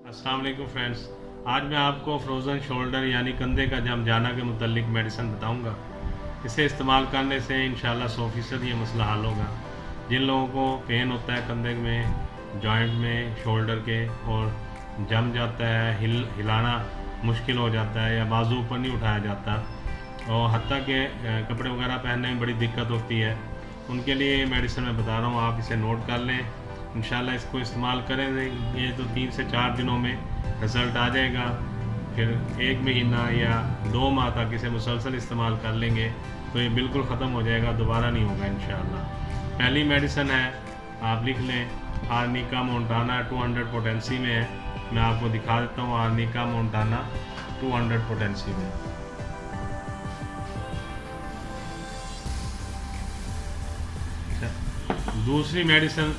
अस्सलाम वालेकुम फ्रेंड्स। आज मैं आपको फ्रोज़न शोल्डर यानी कंधे का जमजाना के मुतल्लिक मेडिसिन बताऊंगा। इसे इस्तेमाल करने से इंशाल्लाह 100% ये मसला हल होगा। जिन लोगों को पेन होता है कंधे में, जॉइंट में, शोल्डर के और जम जाता है, हिलाना मुश्किल हो जाता है या बाजू ऊपर नहीं उठाया जाता और हत्ता के कपड़े वगैरह पहनने में बड़ी दिक्कत होती है, उनके लिए ये मेडिसिन मैं बता रहा हूँ। आप इसे नोट कर लें, इंशाल्लाह इसको इस्तेमाल करें ये तो 3 से 4 दिनों में रिज़ल्ट आ जाएगा। फिर 1 महीना या 2 माह तक इसे मुसलसल इस्तेमाल कर लेंगे तो ये बिल्कुल ख़त्म हो जाएगा, दोबारा नहीं होगा इंशाल्लाह। पहली मेडिसिन है, आप लिख लें, आर्निका मोंटाना 200 पोटेंसी में है। मैं आपको दिखा देता हूँ आर्निका मोंटाना 200 पोटेंसी में। दूसरी मेडिसिन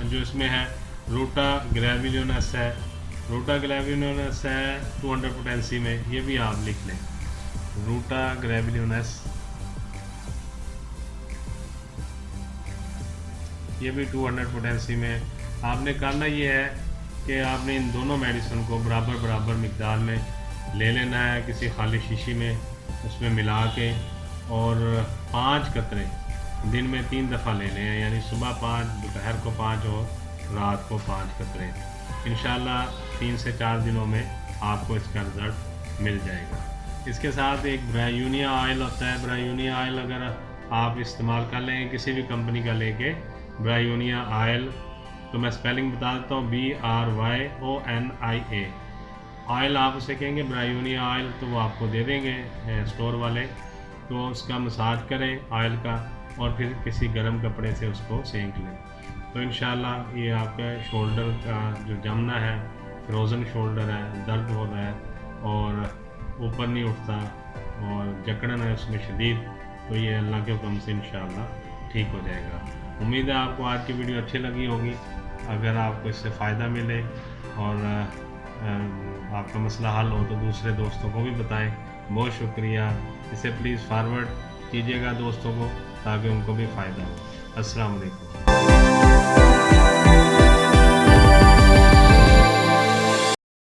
जो इसमें है रूटा ग्रेविलियोनस है। रूटा ग्रेविलियोनस है 200 पोटेंसी में, ये भी आप लिख लें, रूटा ग्रेविलियोनस, ये भी 200 पोटेंसी में। आपने करना ये है कि आपने इन दोनों मेडिसिन को बराबर बराबर मिकदार में ले लेना है, किसी खाली शीशी में उसमें मिला के, और 5 कतरे दिन में 3 दफ़ा लेने हैं, यानी सुबह 5, दोपहर को 5 और रात को 5 कतरे। इंशाल्लाह 3 से 4 दिनों में आपको इसका रिज़ल्ट मिल जाएगा। इसके साथ एक ब्रायूनिया ऑयल होता है। ब्रायूनिया ऑयल अगर आप इस्तेमाल कर लें किसी भी कंपनी का लेके, ब्रायूनिया ऑयल, तो मैं स्पेलिंग बता देता हूँ, BRYONIA। ऑयल आप उसे कहेंगे ब्रायूनिया ऑयल, तो वो आपको दे देंगे स्टोर वाले। तो उसका मसाज करें ऑयल का और फिर किसी गर्म कपड़े से उसको सेंक लें, तो इंशाल्लाह ये आपका शोल्डर का जो जमना है, फ्रोज़न शोल्डर है, दर्द हो रहा है और ऊपर नहीं उठता और जकड़न है उसमें शदीद, तो ये अल्लाह के हुक्म से इंशाल्लाह ठीक हो जाएगा। उम्मीद है आपको आज की वीडियो अच्छी लगी होगी। अगर आपको इससे फ़ायदा मिले और आपका मसला हल हो तो दूसरे दोस्तों को भी बताएं। बहुत शुक्रिया। इसे प्लीज़ फॉरवर्ड कीजिएगा दोस्तों को ताकि उनको भी फ़ायदा हो। अस्सलाम वालेकुम।